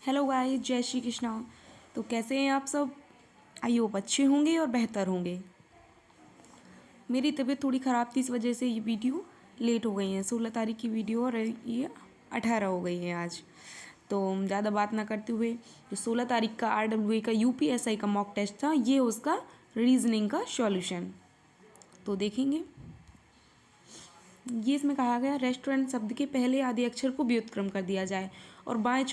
Hello guys, जय श्री कृष्णा। तो कैसे हैं आप सब? आई होप अच्छे होंगे और बेहतर होंगे। मेरी तबीयत थोड़ी ख़राब थी, इस वजह से ये वीडियो लेट हो गई है। 16 तारीख की वीडियो और ये 18 हो गई है आज। तो ज़्यादा बात ना करते हुए, जो 16 तारीख का RWA का UPSI का मॉक टेस्ट था, ये उसका रीजनिंग का सॉल्यूशन तो देखेंगे। ये इसमें कहा गया, रेस्टोरेंट शब्द के पहले आधे अक्षर को व्युत्क्रम कर दिया जाए और बाएं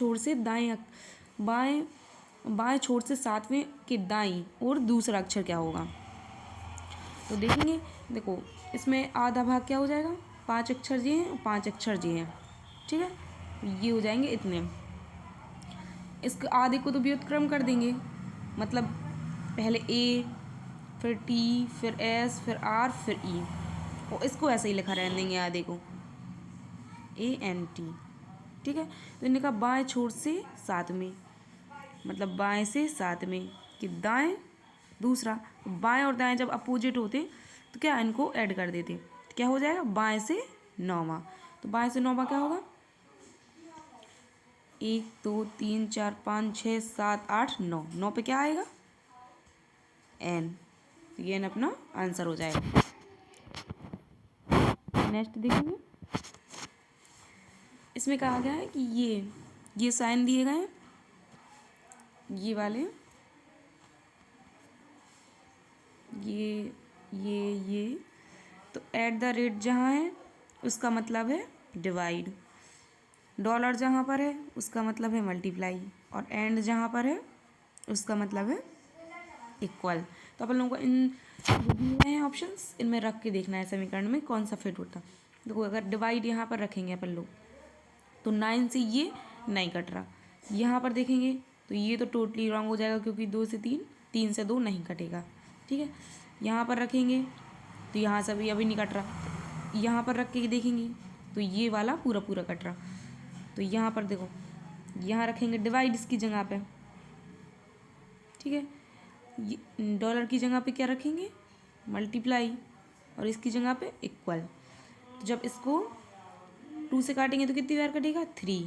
छोर से सातवें के दाईं और दूसरा अक्षर क्या होगा। तो देखेंगे, देखो इसमें आधा भाग क्या हो जाएगा, 5 अक्षर ये हैं और 5 अक्षर ये हैं, ठीक है। ये हो जाएंगे इतने। इसके आधे को तो व्युत्क्रम कर देंगे, मतलब पहले A, फिर T, फिर S, फिर R, फिर E, और इसको ऐसे ही लिखा रहने देंगे आधे को ANT, ठीक है। तो इन्हें कहा बाएं छोर से साथ में, मतलब बाएं से साथ में कि दाएं दूसरा। बाएं और दाएं जब अपोजिट होते तो क्या इनको ऐड कर देते, तो क्या हो जाएगा बाएं से नौवां। तो बाएं से नौवां क्या होगा, 1 2 3 4 5 6 7 8 9, 9 पे क्या आएगा N। तो ये N अपना आंसर हो जाएगा। नेक्स्ट देखेंगे, इसमें कहा गया है कि ये साइन दिए गए हैं, ये वाले, ये तो एट द रेट जहाँ है उसका मतलब है डिवाइड, डॉलर जहाँ पर है उसका मतलब है मल्टीप्लाई, और एंड जहाँ पर है उसका मतलब है इक्वल। तो अपन लोगों को इन जो दिए हैं ऑप्शंस, इनमें रख के देखना है समीकरण में कौन सा फिट होता। देखो अगर डिवाइड यहाँ पर रखेंगे अपन लोग तो 9 से ये नहीं कट रहा। यहाँ पर देखेंगे तो ये तो टोटली रॉन्ग हो जाएगा, क्योंकि 2 से 3, 3 से 2 नहीं कटेगा, ठीक है। यहाँ पर रखेंगे तो यहाँ से भी अभी नहीं कट रहा। यहाँ पर रख के देखेंगे तो ये वाला पूरा पूरा कट रहा। तो यहाँ पर देखो, यहाँ रखेंगे डिवाइड इसकी जगह पे, ठीक है। डॉलर की जगह पे क्या रखेंगे मल्टीप्लाई, और इसकी जगह पे इक्वल। तो जब इसको 2 से काटेंगे तो कितनी बार कटेगा 3,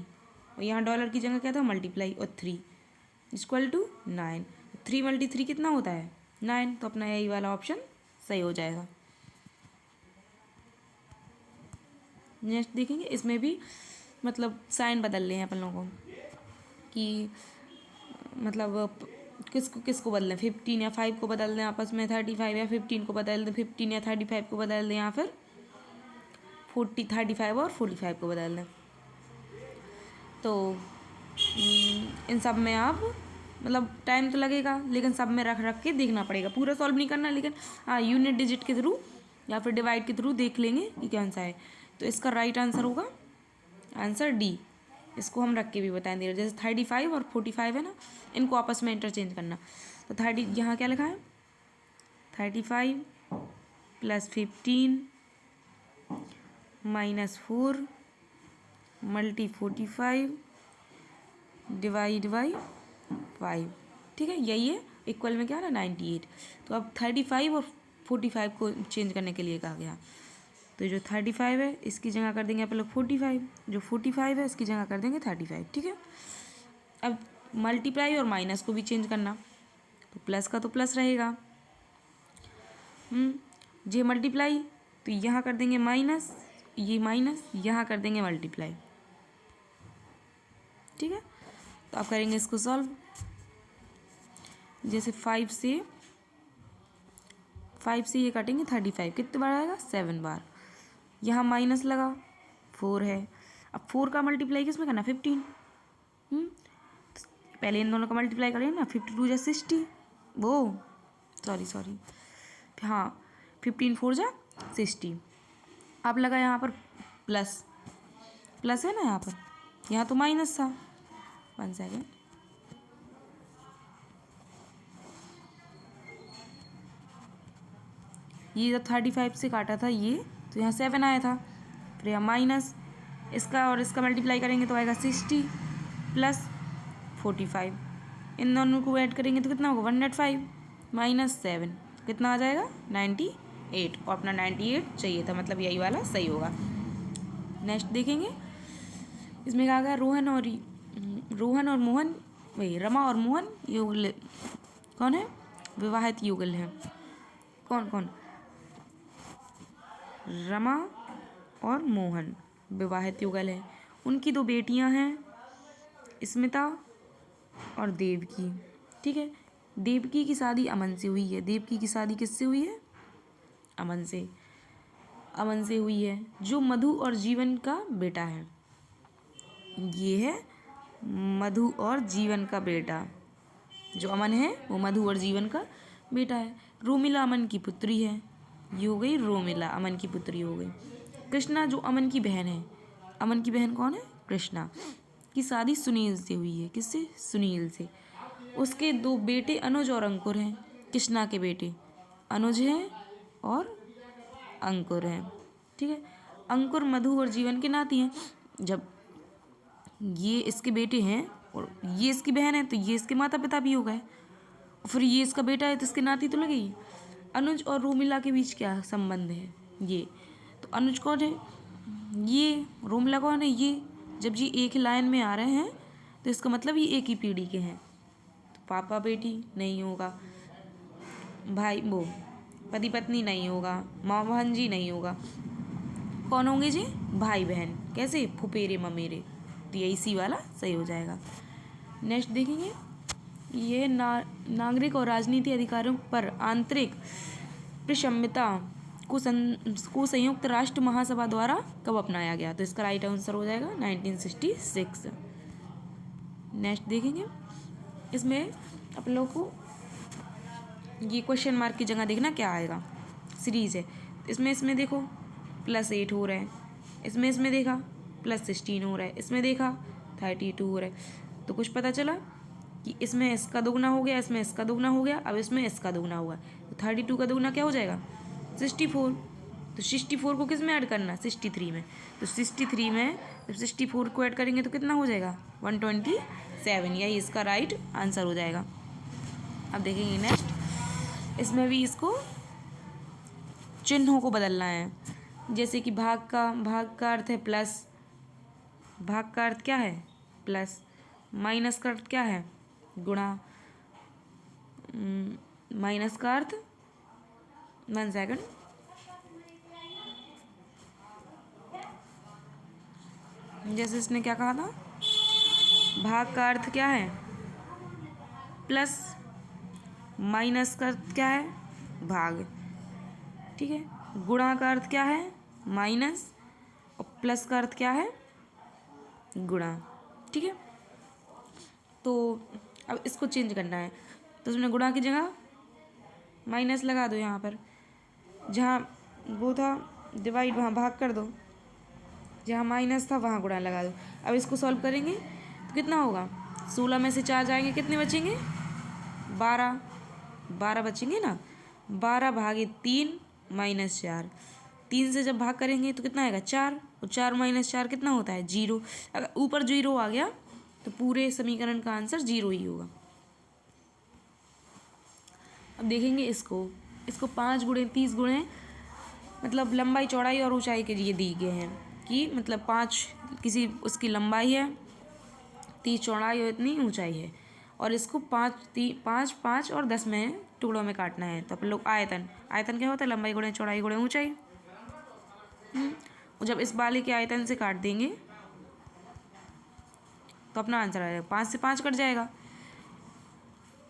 और यहाँ डॉलर की जगह क्या था मल्टीप्लाई और 3 इक्वल टू 9। 3 × 3 कितना होता है 9। तो अपना यही वाला ऑप्शन सही हो जाएगा। नेक्स्ट देखेंगे, इसमें भी मतलब साइन बदल रहे हैं अपन लोगों को कि मतलब किसको बदलें, 15 या 5 को बदल दें आपस में, 35 या 15 को बदल दें, 15 या 35 को बदल दें, या फिर 35 और 45 को बदल दें। तो इन सब में आप मतलब टाइम तो लगेगा, लेकिन सब में रख के देखना पड़ेगा, पूरा सॉल्व नहीं करना, लेकिन हाँ यूनिट डिजिट के थ्रू या फिर डिवाइड के थ्रू देख लेंगे कि कौन सा है। तो इसका राइट आंसर होगा आंसर D। इसको हम रख के भी बताएं दे रहे, जैसे 35 और 45 है ना, इनको आपस में इंटरचेंज करना। तो 30 यहाँ क्या लिखा है 35 + 15 - 4 × 45 ÷ 5, ठीक है। यही है इक्वल में क्या है 98। तो अब 35 और 45 को चेंज करने के लिए कहा गया। तो जो 35 है इसकी जगह कर देंगे अपन लोग 45, जो 45 है इसकी जगह कर देंगे 35, ठीक है। अब मल्टीप्लाई और माइनस को भी चेंज करना, तो प्लस का तो प्लस रहेगा, जे मल्टीप्लाई तो यहाँ कर देंगे माइनस, ये माइनस यहाँ कर देंगे मल्टीप्लाई, ठीक है। तो अब करेंगे इसको सॉल्व। जैसे 5 से ये काटेंगे 35, कितने बार आएगा 7 बार। यहाँ माइनस लगा 4 है, अब 4 का मल्टीप्लाई किस में करना 15, पहले इन दोनों का मल्टीप्लाई करेंगे ना, 52 × 60, वो सॉरी हाँ 15 4 × 60। अब लगा यहाँ पर प्लस है ना, यहाँ पर, यहाँ तो माइनस था। 1 सेकेंड, ये जब 35 से काटा था ये, तो यहाँ 7 आया था, फिर यहाँ माइनस, इसका और इसका मल्टीप्लाई करेंगे तो आएगा 60 + 45, इन दोनों को ऐड करेंगे तो कितना होगा 105 - 7, कितना आ जाएगा 98, और अपना 98 चाहिए था, मतलब यही वाला सही होगा। नेक्स्ट देखेंगे, इसमें कहा गया रोहन और रोहन और मोहन, वही रमा और मोहन युगल कौन है, विवाहित युगल है। कौन कौन, रमा और मोहन विवाहित युगल है। उनकी दो बेटियां हैं, स्मिता और देवकी। ठीक है, देवकी की शादी अमन से हुई है। देवकी की शादी किससे हुई है, अमन से, अमन से हुई है, जो मधु और जीवन का बेटा है। ये है मधु और जीवन का बेटा, जो अमन है वो मधु और जीवन का बेटा है। रोमिला अमन की पुत्री है, ये हो गई रोमिला, अमन की पुत्री हो गई। कृष्णा जो अमन की बहन है, अमन की बहन कौन है, कृष्णा, की शादी सुनील से हुई है। किससे, सुनील से। उसके दो बेटे अनुज और अंकुर हैं, कृष्णा के बेटे अनुज हैं और अंकुर हैं। ठीक है, अंकुर मधु और जीवन के नाती हैं। जब ये इसके बेटे हैं और ये इसकी बहन है तो ये इसके माता पिता भी हो गए, फिर ये इसका बेटा है तो इसके नाती तो लगेगी। अनुज और रोमिला के बीच क्या संबंध है, ये तो अनुज कौन है, ये रोमिला कौन है, ये। जब ये एक ही लाइन में आ रहे हैं तो इसका मतलब ये एक ही पीढ़ी के हैं। तो पापा बेटी नहीं होगा, भाई वो पति पत्नी नहीं होगा, माँ बहन जी नहीं होगा, कौन होंगे जी, भाई बहन। कैसे, फुफेरे ममेरे। तो यही सी वाला सही हो जाएगा। नेक्स्ट देखेंगे, ये नागरिक और राजनीति अधिकारों पर आंतरिक प्रशम्यता को संयुक्त राष्ट्र महासभा द्वारा कब अपनाया गया। तो इसका राइट आंसर हो जाएगा 1966। नेक्स्ट देखेंगे, इसमें आप लोग को ये क्वेश्चन मार्क की जगह देखना क्या आएगा, सीरीज है। इसमें देखो +8 हो रहा है, इसमें देखा +16 हो रहा है, इसमें देखा 32 हो रहा है। तो कुछ पता चला कि इसमें इसका दुगना हो गया, इसमें इसका दुगना हो गया, अब इसमें इसका दुगना हुआ। तो 32 का दुगना क्या हो जाएगा, 64। तो 64 को किस में ऐड करना, 63 में। तो 63 में जब 64 को ऐड करेंगे तो कितना हो जाएगा, 127। यही इसका राइट आंसर हो जाएगा। अब देखेंगे नेक्स्ट, इसमें भी इसको चिन्हों को बदलना है। जैसे कि भाग का अर्थ है प्लस, भाग का अर्थ क्या है, प्लस। माइनस का अर्थ क्या है, गुणा। माइनस का अर्थ, 1 सेकंड, जैसे इसने क्या कहा था, भाग का अर्थ क्या है, प्लस। माइनस का अर्थ क्या है, भाग। ठीक है, गुणा का अर्थ क्या है, माइनस, और प्लस का अर्थ क्या है, गुणा। ठीक है, तो अब इसको चेंज करना है। तो उसमें गुणा की जगह माइनस लगा दो, यहाँ पर जहाँ वो था डिवाइड वहाँ भाग कर दो, जहाँ माइनस था वहाँ गुणा लगा दो। अब इसको सॉल्व करेंगे तो कितना होगा, 16 में से 4 जाएंगे, कितने बचेंगे, 12 बचेंगे ना। 12 भागे 3 - 4, 3 से जब भाग करेंगे तो कितना आएगा, 4, और 4 - 4 कितना होता है, 0। अगर ऊपर 0 आ गया तो पूरे समीकरण का आंसर 0 ही होगा। अब देखेंगे इसको 5 गुणे 30 गुणे, मतलब लंबाई चौड़ाई और ऊंचाई के लिए दी गए हैं कि मतलब 5 किसी उसकी लंबाई है, 30 चौड़ाई और इतनी ऊंचाई है, और इसको 5 और 10 में टुकड़ों में काटना है। तो अपन लोग आयतन क्या होता है, लंबाई गुणे चौड़ाई गुणे ऊंचाई। और जब इस वाले के आयतन से काट देंगे तो अपना आंसर आ जाएगा, 5 से 5 कट जाएगा,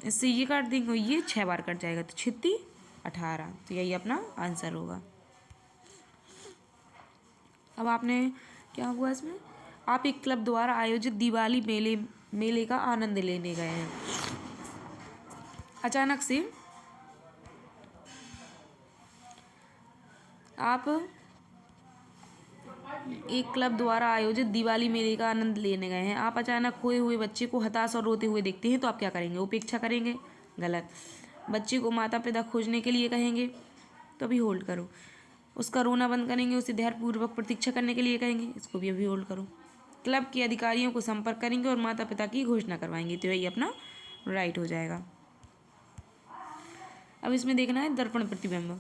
इससे ये काट देंगे, ये 6 बार कट जाएगा, तो 36 18। तो यही अपना आंसर होगा। अब आपने क्या हुआ इसमें, आप एक क्लब द्वारा आयोजित दिवाली मेले का आनंद लेने गए हैं। अचानक से आप एक क्लब द्वारा आयोजित दिवाली मेले का आनंद लेने गए हैं। आप अचानक खोए हुए बच्चे को हताश और रोते हुए देखते हैं, तो आप क्या करेंगे, उपेक्षा करेंगे, गलत। बच्चे को माता पिता खोजने के लिए कहेंगे, तो अभी होल्ड करो। उसका रोना बंद करेंगे, उसे धैर्यपूर्वक प्रतीक्षा करने के लिए कहेंगे, इसको भी अभी होल्ड करो। क्लब के अधिकारियों को संपर्क करेंगे और माता पिता की घोषणा करवाएंगे, तो यही अपना राइट हो जाएगा। अब इसमें देखना है दर्पण प्रतिबिंब।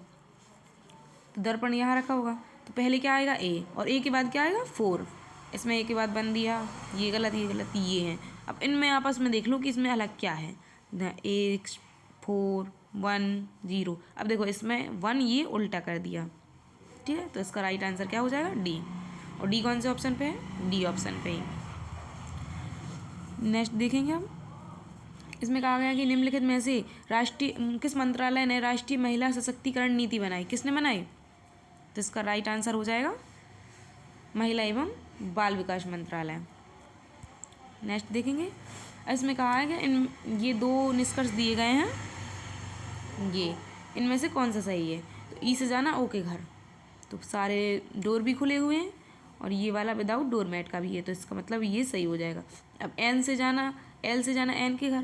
तो दर्पण यहाँ रखा होगा, तो पहले क्या आएगा, ए, और ए के बाद क्या आएगा, 4। इसमें एक के बाद बन दिया, ये गलत ये गलत ये है। अब इनमें आपस में देख लो कि इसमें अलग क्या है। 8 4 1 0। अब देखो इसमें 1 ये उल्टा कर दिया, ठीक है, तो इसका राइट आंसर क्या हो जाएगा? डी। और डी कौन से ऑप्शन पे है? डी ऑप्शन पे है। नेक्स्ट देखेंगे हम। इसमें कहा गया कि निम्नलिखित में से राष्ट्रीय किस मंत्रालय ने राष्ट्रीय महिला सशक्तिकरण नीति बनाई? किसने बनाई? तो इसका राइट आंसर हो जाएगा महिला एवं बाल विकास मंत्रालय। नेक्स्ट देखेंगे। इसमें कहा है कि ये 2 निष्कर्ष दिए गए हैं, ये इनमें से कौन सा सही है? तो ई से जाना ओ के घर, तो सारे डोर भी खुले हुए हैं, और ये वाला विदाउट डोर मैट का भी है, तो इसका मतलब ये सही हो जाएगा। अब एल से जाना एन के घर,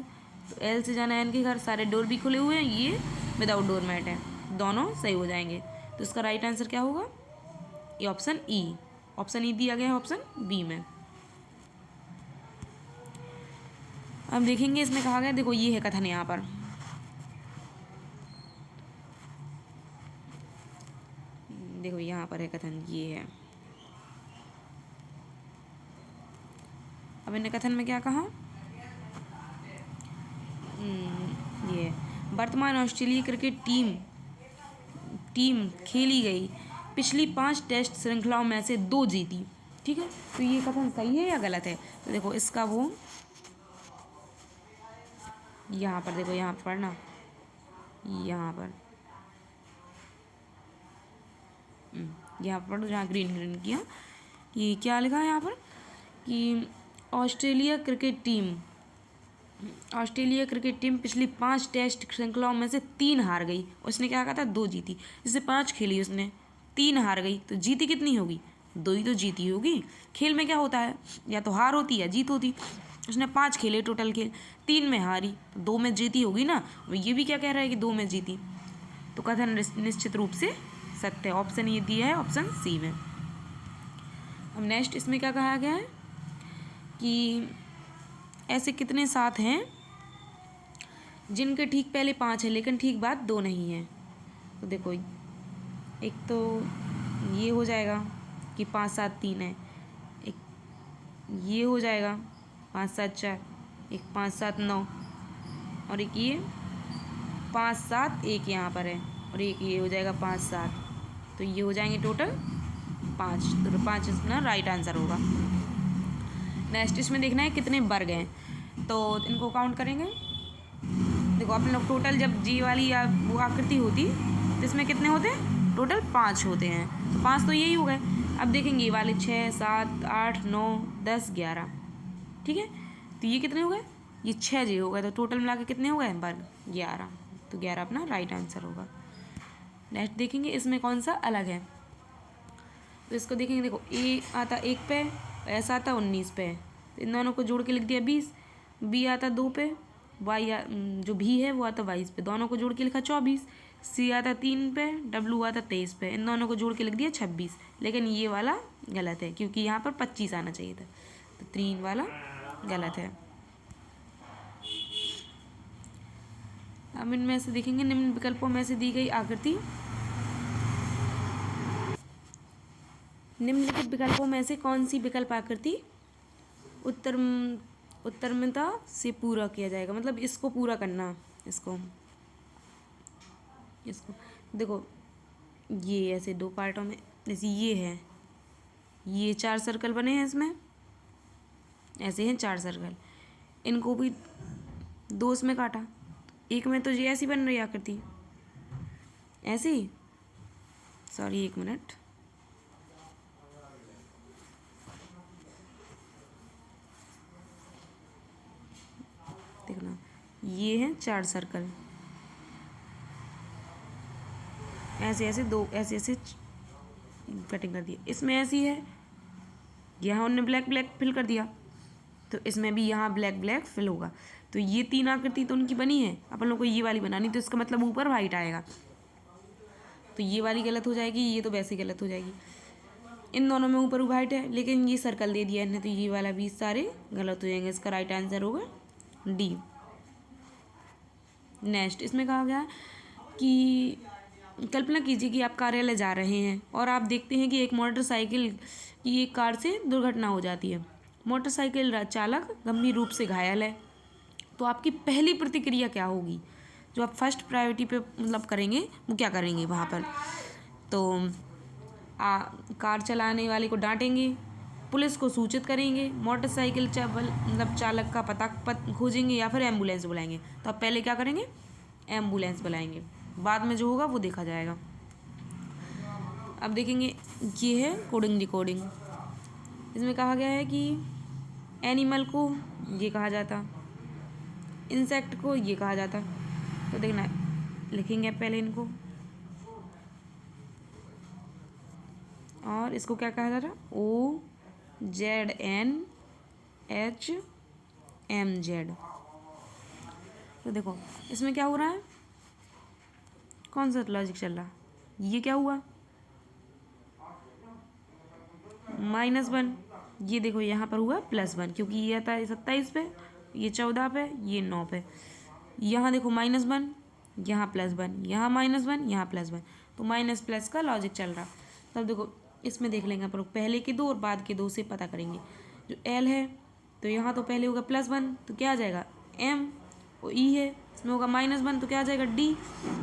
तो एल से जाना एन के घर, सारे डोर भी खुले हुए हैं, ये विदाउट डोर मैट है, दोनों सही हो जाएंगे। तो इसका राइट आंसर क्या होगा? ये ऑप्शन ई। ऑप्शन ई दिया गया है ऑप्शन बी में। अब देखेंगे इसमें कहा गया, देखो ये है कथन यहाँ पर, देखो यहाँ पर है कथन, ये है। अब इन्हें कथन में क्या कहा? ये वर्तमान ऑस्ट्रेलिया क्रिकेट टीम खेली गई पिछली 5 टेस्ट श्रृंखलाओं में से 2 जीती, ठीक है। तो ये कथन सही है या गलत है? तो देखो इसका वो यहाँ पर देखो, यहाँ पर ना, यहाँ पर यहाँ पर जहाँ ग्रीन किया, ये क्या लिखा है यहाँ पर कि ऑस्ट्रेलिया क्रिकेट टीम पिछली 5 टेस्ट श्रृंखलाओं में से 3 हार गई। उसने क्या कहा था? 2 जीती। इससे 5 खेली उसने, 3 हार गई, तो जीती कितनी होगी? 2 ही तो जीती होगी। खेल में क्या होता है, या तो हार होती है या जीत होती। उसने 5 खेले टोटल खेल, 3 में हारी, 2 में जीती होगी ना। ये भी क्या कह रहा है कि 2 में जीती, तो कथन निश्चित रूप से सत्य है। ऑप्शन ये दिया है ऑप्शन सी में। अब नेक्स्ट इसमें क्या कहा गया है कि ऐसे कितने साथ हैं जिनके ठीक पहले 5 है लेकिन ठीक बाद 2 नहीं है? तो देखो एक तो ये हो जाएगा कि 5 7 3 है, एक ये हो जाएगा 5 7 4, एक 5 7 9, और एक ये 5 7 1 यहाँ पर है, और एक ये हो जाएगा 5 7, तो ये हो जाएंगे टोटल 5। तो 5 इसमें राइट आंसर होगा। नेक्स्ट इसमें देखना है कितने वर्ग हैं, तो इनको काउंट करेंगे। देखो अपन लोग टोटल जब जी वाली या वो आकृति होती तो इसमें कितने होते हैं? टोटल 5 होते हैं, तो 5 तो यही हो गए। अब देखेंगे ये वाले 6 7 8 9 10 11, ठीक है, तो ये कितने हो गए? ये 6 जी हो गए, तो टोटल मिला के कितने हो गए वर्ग? 11। तो 11 अपना राइट आंसर होगा। नेक्स्ट देखेंगे इसमें कौन सा अलग है, तो इसको देखेंगे। देखो ए आता 1 पे, एस आता 19 पे, तो इन दोनों को जोड़ के लिख दिया 20। बी आता 2 पे, वाई जो भी है वो आता 22 पे, दोनों को जोड़ के लिखा 24। सी आता 3 पे, डब्लू आता 23 पे, इन दोनों को जोड़ के लिख दिया 26। लेकिन ये वाला गलत है क्योंकि यहाँ पर 25 आना चाहिए था, तो 3 वाला गलत है। अब इनमें से देखेंगे निम्न विकल्पों में से दी गई आकृति, निम्नलिखित विकल्पों में से कौन सी विकल्प आकृति उत्तरमता से पूरा किया जाएगा? मतलब इसको पूरा करना, इसको देखो ये ऐसे 2 पार्टों में, जैसे ये है, ये 4 सर्कल बने हैं, इसमें ऐसे हैं 4 सर्कल, इनको भी 2 इसमें काटा, एक में तो ये ऐसी बन रही आकृति, ऐसे ही, सॉरी 1 मिनट, देखना ये हैं 4 सर्कल, ऐसे ऐसे 2 ऐसे ऐसे कटिंग कर दी। इसमें ऐसी है, यहाँ उन्होंने ब्लैक ब्लैक फिल कर दिया, तो इसमें भी यहाँ ब्लैक ब्लैक फिल होगा। तो ये 3 आकृति तो उनकी बनी है, अपन लोग को ये वाली बनानी, तो इसका मतलब ऊपर वाइट आएगा, तो ये वाली गलत हो जाएगी, ये तो वैसे गलत हो जाएगी। इन दोनों में ऊपर वाइट है लेकिन ये सर्कल दे दिया इन्हें, तो ये वाला भी सारे गलत हो जाएंगे। इसका राइट आंसर होगा डी। नेक्स्ट इसमें कहा गया कि कल्पना कीजिए कि आप कार्यालय जा रहे हैं और आप देखते हैं कि एक मोटरसाइकिल की एक कार से दुर्घटना हो जाती है। मोटरसाइकिल चालक गंभीर रूप से घायल है, तो आपकी पहली प्रतिक्रिया क्या होगी? जो आप फर्स्ट प्रायोरिटी पे मतलब करेंगे वो क्या करेंगे वहाँ पर? तो कार चलाने वाले को डांटेंगे, पुलिस को सूचित करेंगे, मोटरसाइकिल मतलब चालक का पता खोजेंगे या फिर एम्बुलेंस बुलाएंगे। तो आप पहले क्या करेंगे? एम्बुलेंस बुलाएंगे, बाद में जो होगा वो देखा जाएगा। अब देखेंगे, ये है कोडिंग डिकोडिंग। इसमें कहा गया है कि एनिमल को ये कहा जाता, इंसेक्ट को ये कहा जाता। तो देखना, लिखेंगे पहले इनको, और इसको क्या कहा जा रहा? OZNHMZ। तो देखो इसमें क्या हो रहा है, कौन सा लॉजिक चल रहा? ये क्या हुआ? -1। ये देखो यहाँ पर हुआ +1, क्योंकि ये आता है 27 पे, ये 14 पे, ये 9 पे। यहाँ देखो -1, यहाँ +1, यहाँ -1, यहाँ +1, तो माइनस प्लस का लॉजिक चल रहा। तब देखो इसमें देख लेंगे अपन पहले के 2 और बाद के 2 से पता करेंगे। जो L है तो यहाँ तो पहले होगा +1, तो क्या आ जाएगा M, और E है इसमें होगा -1, तो क्या आ जाएगा D।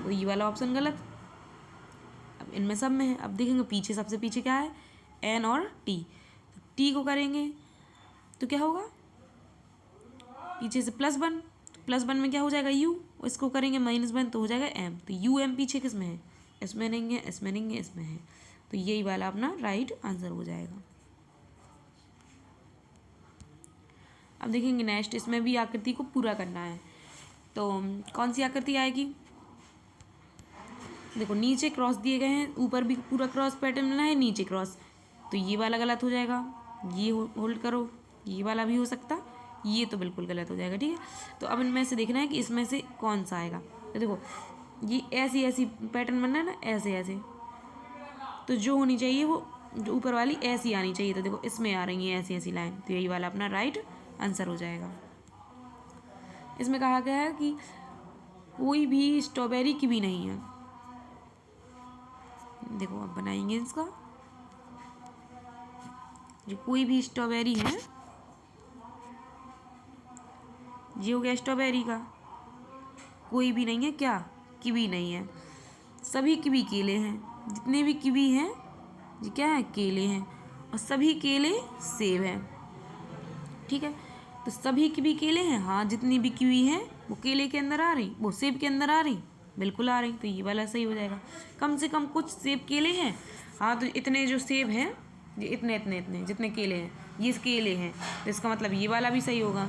तो ये वाला ऑप्शन गलत। अब इनमें सब में है। अब देखेंगे पीछे, सबसे पीछे क्या है? N और T। तो T को करेंगे तो क्या होगा? पीछे से +1, +1 में क्या हो जाएगा U, और इसको करेंगे -1 तो हो जाएगा M। तो UM पीछे किस में है? इसमें नहीं है, इसमें नहीं है, इसमें है। तो यही वाला अपना राइट आंसर हो जाएगा। अब देखेंगे नेक्स्ट, इसमें भी आकृति को पूरा करना है। तो कौन सी आकृति आएगी? देखो नीचे क्रॉस दिए गए हैं, ऊपर भी पूरा क्रॉस पैटर्न बना है, नीचे क्रॉस, तो ये वाला गलत हो जाएगा। ये होल्ड करो, ये वाला भी हो सकता, ये तो बिल्कुल गलत हो जाएगा। ठीक है, तो अब इनमें से देखना है कि इसमें से कौन सा आएगा। तो देखो ये ऐसी ऐसी पैटर्न बनना है ना, ऐसे ऐसे, तो जो होनी चाहिए वो जो ऊपर वाली ऐसी आनी चाहिए। तो देखो इसमें आ रही है ऐसी ऐसी लाइन, तो यही वाला अपना राइट आंसर हो जाएगा। इसमें कहा गया है कि कोई भी स्ट्रॉबेरी कीवी नहीं है। देखो अब बनाएंगे इसका, जो कोई भी स्ट्रॉबेरी है, ये हो गया स्ट्रॉबेरी का, कोई भी नहीं है क्या? कीवी नहीं है। सभी कीवी केले हैं, जितने भी कीवी हैं ये क्या है? केले हैं, और सभी केले सेब हैं। ठीक है, तो सभी कीवी केले हैं, हाँ जितनी भी कीवी हैं वो केले के अंदर आ रही, वो सेब के अंदर आ रही, बिल्कुल आ रही। तो ये वाला सही हो जाएगा। कम से कम कुछ सेब केले हैं, हाँ तो इतने जो सेब हैं, ये इतने इतने इतने जितने केले हैं ये केले हैं, तो इसका मतलब ये वाला भी सही होगा।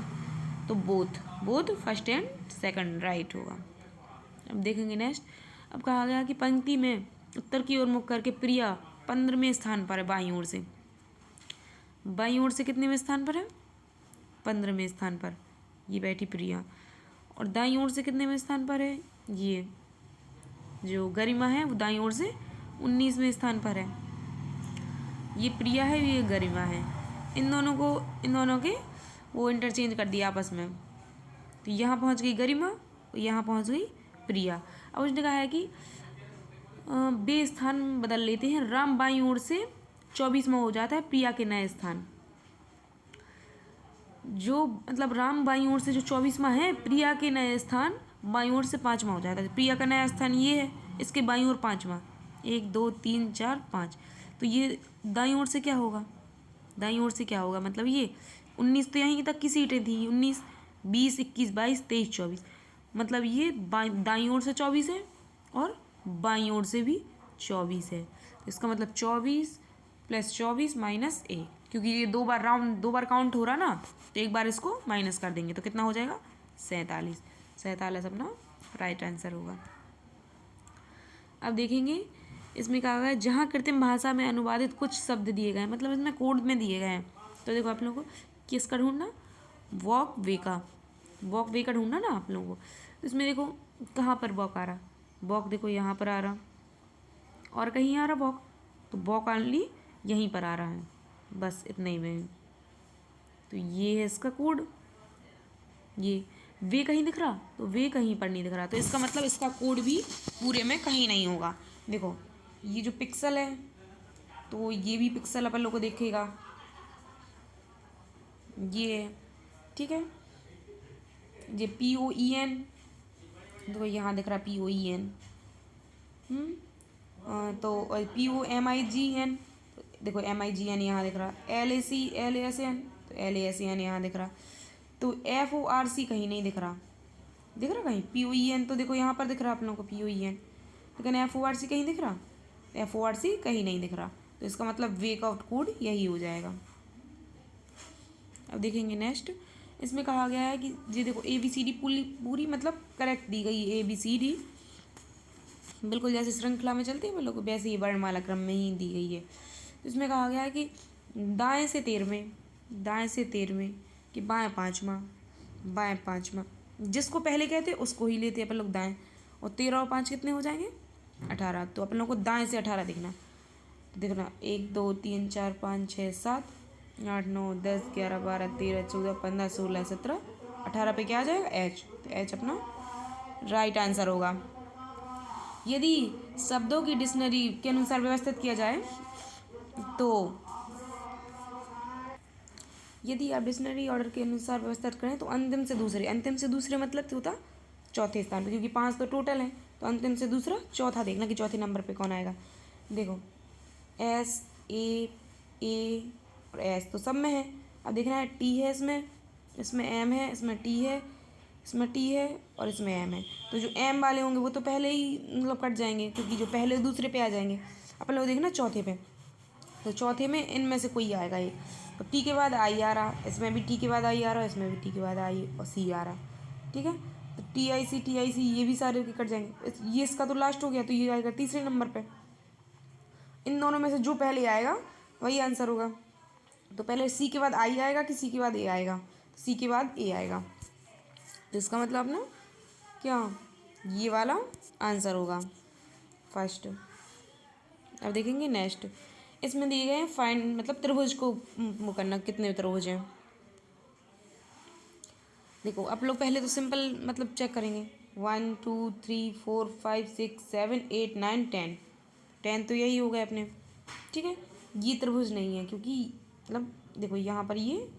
तो both first and second right होगा। अब देखेंगे नेक्स्ट। अब कहा गया कि पंक्ति में उत्तर की ओर मुख करके प्रिया 15वें स्थान पर है बाईं ओर से। बाईं ओर से कितने में स्थान पर है? 15वें स्थान पर ये बैठी प्रिया। और दाईं ओर से कितने में स्थान पर है? ये जो गरिमा है वो दाईं ओर से 19वें स्थान पर है। ये प्रिया है, ये गरिमा है। इन दोनों के वो इंटरचेंज कर दिया आपस में। तो यहाँ पहुँच गई गरिमा, यहाँ पहुँच गई प्रिया। अब उसने कहा है कि बे स्थान बदल लेते हैं। राम बाईं ओर से 24वां हो जाता है प्रिया के नए स्थान। जो मतलब राम बाईं ओर से जो 24वां है, प्रिया के नए स्थान बाईं ओर से 5वां हो जाता है। प्रिया का नया स्थान ये है, इसके बाईं ओर 5वां, 1 2 3 4 5। तो ये दाईं ओर से क्या होगा? दाईं ओर से क्या होगा मतलब ये 19 तो यहीं तक की सीटें थी, 19 20 21 22 23 24, मतलब ये दाईं ओर से 24 है और बाईं ओर से भी 24 है। तो इसका मतलब 24 + 24 - 1, क्योंकि ये दो बार काउंट हो रहा ना, तो एक बार इसको माइनस कर देंगे तो कितना हो जाएगा? 47 अपना राइट आंसर होगा। अब देखेंगे इसमें कहा गया है जहाँ कृत्रिम भाषा में अनुवादित कुछ शब्द दिए गए हैं, मतलब इसमें कोड में दिए गए हैं। तो देखो आप लोगों को किसका ढूंढना? वॉक वे का ढूंढना ना आप लोगों को। तो इसमें देखो कहाँ पर वॉक आ रहा, वॉक देखो यहाँ पर आ रहा, और कहीं आ रहा वॉक, तो वॉक ऑनली यहीं पर आ रहा है, बस इतने ही में। तो ये है इसका कोड। ये वे कहीं दिख रहा, तो वे कहीं पर नहीं दिख रहा, तो इसका मतलब इसका कोड भी पूरे में कहीं नहीं होगा। देखो ये जो पिक्सल है तो ये भी पिक्सल अपन लोग को देखेगा, ये है, ठीक है। ये POEN, देखो यहाँ दिख रहा POEN। तो POMIGN, देखो MIGN यहाँ दिख रहा। LASN, तो LASN यहाँ दिख रहा। तो FORC कहीं नहीं दिख रहा, दिख रहा कहीं? POEN तो देखो यहाँ पर दिख रहा आप लोगों को POEN, लेकिन FORC कहीं दिख रहा? FORC कहीं नहीं दिख रहा, तो इसका मतलब वेकआउट कोड यही हो जाएगा। अब देखेंगे नेक्स्ट, इसमें कहा गया है कि ये देखो ABCD पूरी पूरी मतलब करेक्ट दी गई है। ABCD बिल्कुल जैसे श्रृंखला में चलती है हम लोग को, वैसे ही वर्णमाला क्रम में ही दी गई है। तो इसमें कहा गया है कि दाएं से 13वें, दाएं से 13वें कि बाएं 5वां, बाएं 5वां, जिसको पहले कहते हैं उसको ही लेते हैं अपन लोग दाएं। और 13 और 5 कितने हो जाएंगे? 18। तो अपन लोग को दाएं से 18 दिखना। तो देखना 1 2 3 4 5 6 7 8 9 10 11 12 13 14 15 16 17 18 पे क्या आ जाएगा? H। तो H अपना राइट आंसर होगा। यदि शब्दों की डिक्शनरी के अनुसार व्यवस्थित किया जाए तो, यदि आप डिक्शनरी ऑर्डर के अनुसार व्यवस्थित करें तो अंतिम से दूसरे मतलब होता चौथे स्थान पर, क्योंकि 5 तो टोटल है, तो अंतिम से दूसरा चौथा देखना कि चौथे नंबर पे कौन आएगा। देखो SAA और S तो सब में है। अब देखना है T है इसमें M है, इसमें T है, इसमें T है और इसमें M है। तो जो M वाले होंगे वो तो पहले ही मतलब कट जाएंगे, क्योंकि जो पहले दूसरे पे आ जाएंगे। अपन लोग देखना चौथे पे, तो चौथे में इनमें से कोई आएगा ये। तो T के बाद I आ रहा, इसमें भी T के बाद I आ रहा, इसमें भी T के बाद I और C आ रहा, ठीक है। तो TIC ये भी सारे के कट जाएंगे। ये इसका तो लास्ट हो गया, तो ये आएगा तीसरे नंबर पे। इन दोनों में से जो पहले आएगा वही आंसर होगा। तो पहले C के बाद I आएगा कि C के बाद A आएगा? C के बाद A आएगा, तो इसका मतलब अपना क्या, ये वाला आंसर होगा फर्स्ट। अब देखेंगे नेक्स्ट, इसमें दिए गए हैं फाइंड मतलब त्रिभुज को वो करना, कितने त्रिभुज हैं। देखो आप लोग पहले तो सिंपल मतलब चेक करेंगे, 1 2 3 4 5 6 7 8 9 10, 10 तो यही हो गए अपने, ठीक है। ये त्रिभुज नहीं है, क्योंकि मतलब देखो यहाँ पर ये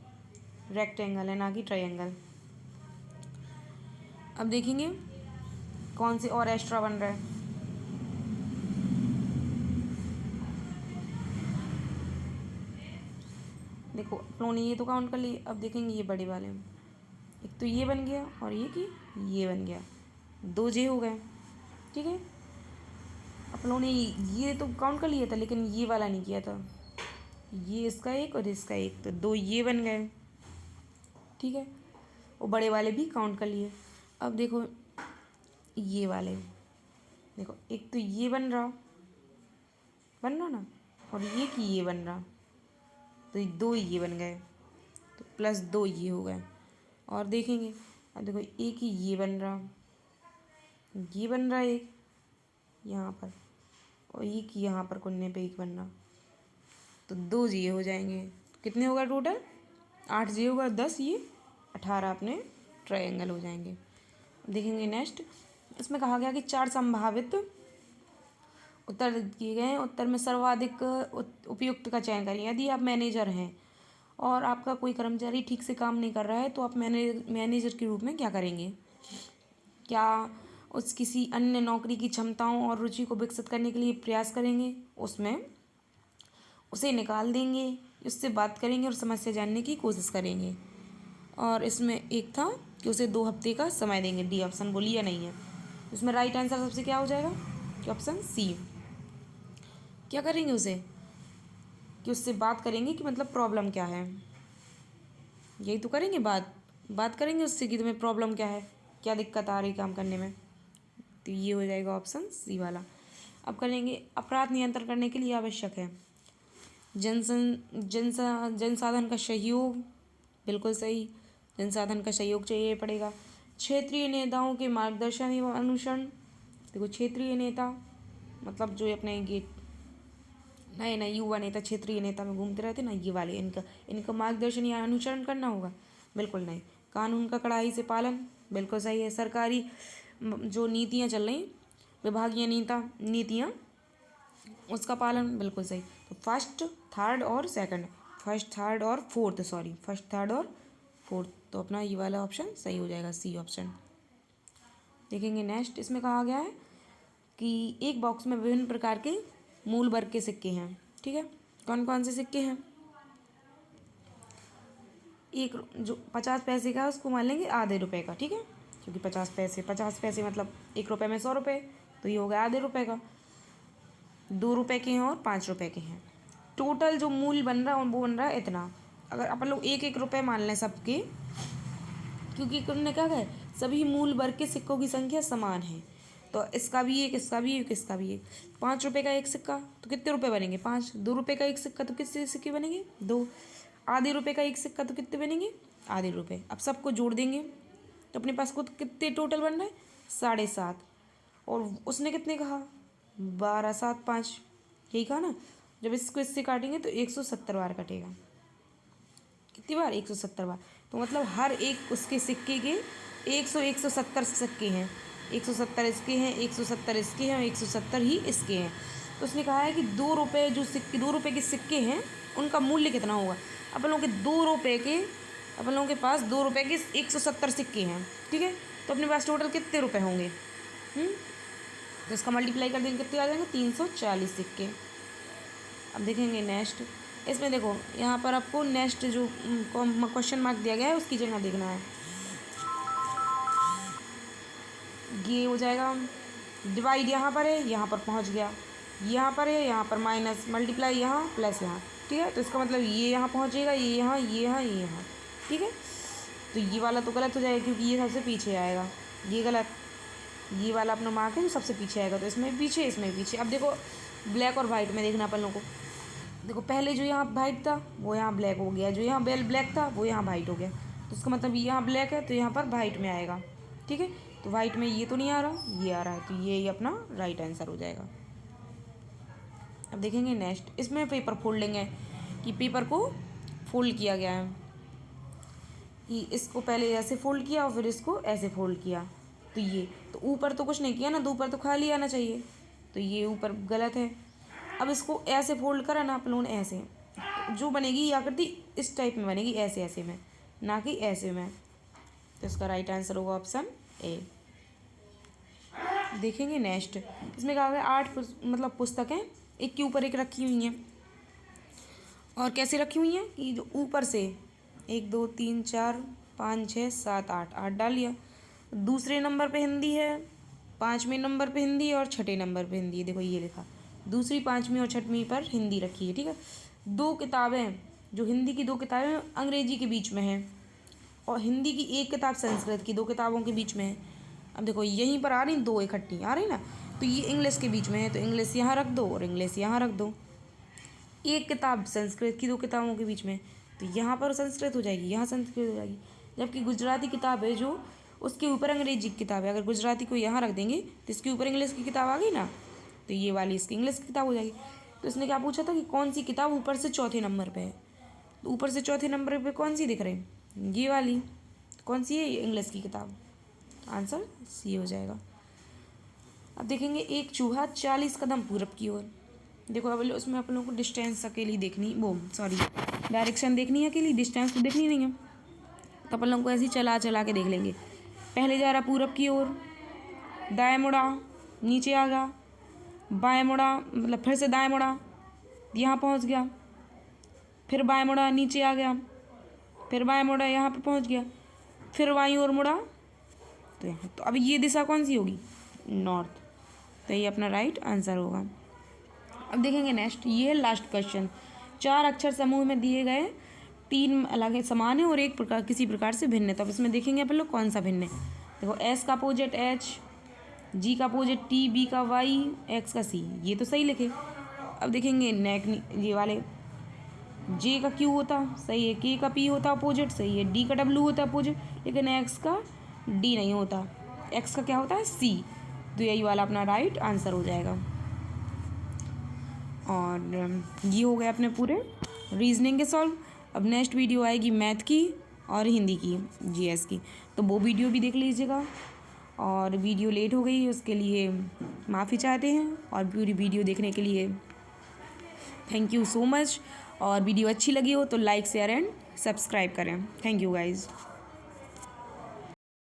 रेक्टेंगल है ना कि ट्रायंगल। अब देखेंगे कौन से और एक्स्ट्रा बन रहा है। देखो अपनों ने ये तो काउंट कर लिए। अब देखेंगे ये बड़े वाले में, एक तो ये बन गया और ये कि ये बन गया, 2 J हो गए, ठीक है। अपनों ने ये तो काउंट कर लिया था, लेकिन ये वाला नहीं किया था, ये इसका एक और इसका एक, तो 2 ये बन गए, ठीक है। वो बड़े वाले भी काउंट कर लिए। अब देखो ये वाले, देखो एक तो ये बन रहा ना, और ये कि ये बन रहा, तो 2 ये बन गए, तो प्लस 2 ये हो गए। और देखेंगे अब देखो एक ही ये बन रहा, ये बन रहा एक यहाँ पर, और एक यहाँ पर कोने पे एक बन रहा, तो 2 ये हो जाएंगे। कितने होगा टोटल? 8 ये होगा, 10 ये 18 अपने ट्रायंगल हो जाएंगे। देखेंगे नेक्स्ट, इसमें कहा गया कि 4 संभावित उत्तर दिए गए हैं, उत्तर में सर्वाधिक उपयुक्त का चयन करें। यदि आप मैनेजर हैं और आपका कोई कर्मचारी ठीक से काम नहीं कर रहा है, तो आप मैनेजर के रूप में क्या करेंगे? क्या उस किसी अन्य नौकरी की क्षमताओं और रुचि को विकसित करने के लिए प्रयास करेंगे? उसमें उसे निकाल देंगे, उससे बात करेंगे और समस्या जानने की कोशिश करेंगे। और इसमें एक था कि उसे 2 हफ्ते का समय देंगे। डी ऑप्शन बोली या नहीं है? इसमें राइट आंसर सबसे क्या हो जाएगा कि ऑप्शन सी। क्या करेंगे उसे कि उससे बात करेंगे कि मतलब प्रॉब्लम क्या है, यही तो करेंगे, बात करेंगे उससे कि तुम्हें प्रॉब्लम क्या है, क्या दिक्कत आ रही काम करने में। तो ये हो जाएगा ऑप्शन सी वाला। अब करेंगे अपराध नियंत्रण करने के लिए आवश्यक है जनसाधन का सहयोग, बिल्कुल सही, जनसाधन का सहयोग चाहिए पड़ेगा। क्षेत्रीय नेताओं के मार्गदर्शन एवं अनुसरण, देखो क्षेत्रीय नेता मतलब जो अपने ये नए नए युवा नेता क्षेत्रीय नेता में घूमते रहते ना, ये वाले, इनका मार्गदर्शन या अनुसरण करना होगा, बिल्कुल नहीं। कानून का कड़ाई से पालन, बिल्कुल सही है। सरकारी जो नीतियाँ चल रही, विभागीय नीतियाँ उसका पालन, बिल्कुल सही। तो फर्स्ट, थर्ड और सेकंड, फर्स्ट थर्ड और फोर्थ, सॉरी फर्स्ट थर्ड और फोर्थ, तो अपना ये वाला ऑप्शन सही हो जाएगा, सी ऑप्शन। देखेंगे नेक्स्ट, इसमें कहा गया है कि एक बॉक्स में विभिन्न प्रकार के मूल वर्ग के सिक्के हैं, ठीक है। कौन कौन से सिक्के हैं? एक जो 50 पैसे का है उसको मान लेंगे आधे रुपए का, ठीक है, क्योंकि 50 पैसे मतलब 1 रुपये में 100 रुपये, तो ये हो गया आधे रुपये का। 2 रुपये के हैं और 5 रुपये के हैं। टोटल जो मूल बन रहा है वो बन रहा है इतना। अगर अपन लोग 1-1 रुपये मान लें सबके, क्योंकि उन्होंने क्या कहा, सभी मूल वर्ग के सिक्कों की संख्या समान है, तो इसका भी एक, इसका भी एक, इसका भी एक। 5 रुपये का एक सिक्का तो कितने रुपये बनेंगे? 5। 2 रुपये का एक सिक्का तो कितने सिक्के बनेंगे? 2। आधे रुपये का एक सिक्का तो कितने बनेंगे? आधे रुपये। अब सबको जोड़ देंगे तो अपने पास को कितने टोटल बन रहा है? 7.5। और उसने कितने कहा? 12, 7, 5, यही कहा ना। जब इसको इससे काटेंगे तो 170 बार कटेगा। कितनी बार? 170 बार। तो मतलब हर एक उसके सिक्के के 170 सिक्के हैं। 170 इसके हैं, 170 इसके हैं और 170 ही इसके हैं। तो उसने कहा है कि 2 रुपये जो सिक्के, 2 रुपये के सिक्के हैं उनका मूल्य कितना होगा। अपन लोगों के 2 रुपये के, अपन लोगों के पास 2 रुपये के 170 सिक्के हैं, ठीक है। तो अपने पास टोटल कितने रुपये होंगे? तो इसका मल्टीप्लाई कर देंगे, कितने आ जाएंगे? 340 सिक्के। अब देखेंगे नेक्स्ट, इसमें देखो यहाँ पर आपको नेक्स्ट जो क्वेश्चन मार्क दिया गया है उसकी जगह देखना है। ये हो जाएगा डिवाइड, यहाँ पर है, यहाँ पर पहुँच गया, यहाँ पर है, यहाँ पर माइनस, मल्टीप्लाई यहाँ, प्लस यहाँ, ठीक है। तो इसका मतलब ये यहाँ पहुँचेगा, ये यहाँ, ये यहाँ, ये यहाँ, ठीक है। तो ये वाला तो गलत हो जाएगा क्योंकि ये सबसे पीछे आएगा, ये गलत। ये वाला अपना मार्क है जो सबसे पीछे आएगा, तो इसमें पीछे, इसमें पीछे। अब देखो ब्लैक और वाइट में देखना अपन लोगों को। देखो पहले जो यहाँ वाइट था वो यहाँ ब्लैक हो गया, जो यहाँ ब्लैक था वो यहाँ वाइट हो गया, तो उसका मतलब यहाँ ब्लैक है तो यहाँ पर वाइट में आएगा, ठीक है। तो वाइट में ये तो नहीं आ रहा, ये आ रहा है, तो ये ही अपना राइट आंसर हो जाएगा। अब देखेंगे नेक्स्ट, इसमें पेपर फोल्डिंग है कि पेपर को फोल्ड किया गया है, कि इसको पहले ऐसे फोल्ड किया और फिर इसको ऐसे फोल्ड किया, तो ये तो ऊपर तो कुछ नहीं किया ना, तो ऊपर तो खाली आना चाहिए, तो ये ऊपर गलत है। अब इसको ऐसे फोल्ड करा ना अपन लोगों ने, ऐसे, तो जो बनेगी ये आकृति इस टाइप में बनेगी, ऐसे ऐसे में, ना कि ऐसे में। तो इसका राइट आंसर होगा ऑप्शन ए। देखेंगे नेक्स्ट, इसमें कहा गया 8 मतलब पुस्तकें एक के ऊपर एक रखी हुई हैं, और कैसे रखी हुई हैं कि जो ऊपर से 1 2 3 4 5 6 7 8 8 डाल लिया। दूसरे नंबर पे हिंदी है, 5वें नंबर पे हिंदी है और 6ठे नंबर पे हिंदी है। देखो ये लिखा, दूसरी, 5वीं और 6वीं पर हिंदी रखी है, ठीक है। 2 किताबें, जो हिंदी की 2 किताबें अंग्रेजी के बीच में हैं, और हिंदी की 1 किताब संस्कृत की, 2 किताबों के बीच में है। अब देखो यहीं पर आ रही 2 इकट्ठी आ रही ना, तो ये इंग्लिश के बीच में है, तो इंग्लिश यहाँ रख दो और इंग्लिश यहाँ रख दो। 1 किताब संस्कृत की 2 किताबों के बीच में, तो यहाँ पर संस्कृत हो जाएगी, यहाँ संस्कृत हो जाएगी। जबकि गुजराती किताब है जो, उसके ऊपर अंग्रेजी की किताब है, अगर गुजराती को यहाँ रख देंगे तो इसके ऊपर इंग्लिश की किताब आ गई ना, तो ये वाली इसकी इंग्लिश की किताब हो जाएगी। तो इसने क्या पूछा था कि कौन सी किताब ऊपर से चौथे नंबर पे है, तो ऊपर से चौथे नंबर पे कौन सी दिख रही है? ये वाली। कौन सी है? इंग्लिश की किताब। आंसर सी हो जाएगा। अब देखेंगे, एक चूहा 40 कदम पूरब की ओर। देखो अब उसमें अपन लोगों को डिस्टेंस अकेली देखनी, वो सॉरी डायरेक्शन देखनी है अकेली, डिस्टेंस तो देखनी नहीं है, तो अपन लोगों को ऐसे ही चला चला के देख लेंगे। पहले जा रहा पूरब की ओर, दाएँ मुड़ा, नीचे आ गया, बाएँ मुड़ा, मतलब फिर से दाएँ मुड़ा, यहाँ पहुँच गया, फिर बाएँ मुड़ा, नीचे आ गया, फिर बाएँ मुड़ा, यहाँ पर पहुँच गया, फिर बाईं ओर मुड़ा, तो यहाँ। तो अब ये दिशा कौन सी होगी? नॉर्थ। तो ये अपना राइट आंसर होगा। अब देखेंगे नेक्स्ट, ये है लास्ट क्वेश्चन। 4 अक्षर समूह में दिए गए 3 अलग समान है और एक प्रकार किसी प्रकार से भिन्न है। तो अब इसमें देखेंगे अपन लोग कौन सा भिन्न है। देखो एस का अपोजिट एच, जी का अपोजिट टी, बी का वाई, एक्स का सी, ये तो सही लिखे। अब देखेंगे ये वाले, जे का क्यू होता सही है, के का पी होता अपोजिट सही है, डी का डब्ल्यू होता अपोजिट, लेकिन एक्स का डी नहीं होता, एक्स का क्या होता है? सी। तो यही वाला अपना राइट आंसर हो जाएगा। और ये हो गया अपने पूरे रीजनिंग के सॉल्व। अब नेक्स्ट वीडियो आएगी मैथ की और हिंदी की, जीएस की, तो वो वीडियो भी देख लीजिएगा। और वीडियो लेट हो गई उसके लिए माफ़ी चाहते हैं, और पूरी वीडियो देखने के लिए थैंक यू सो मच। और वीडियो अच्छी लगी हो तो लाइक शेयर एंड सब्सक्राइब करें। Thank you guys.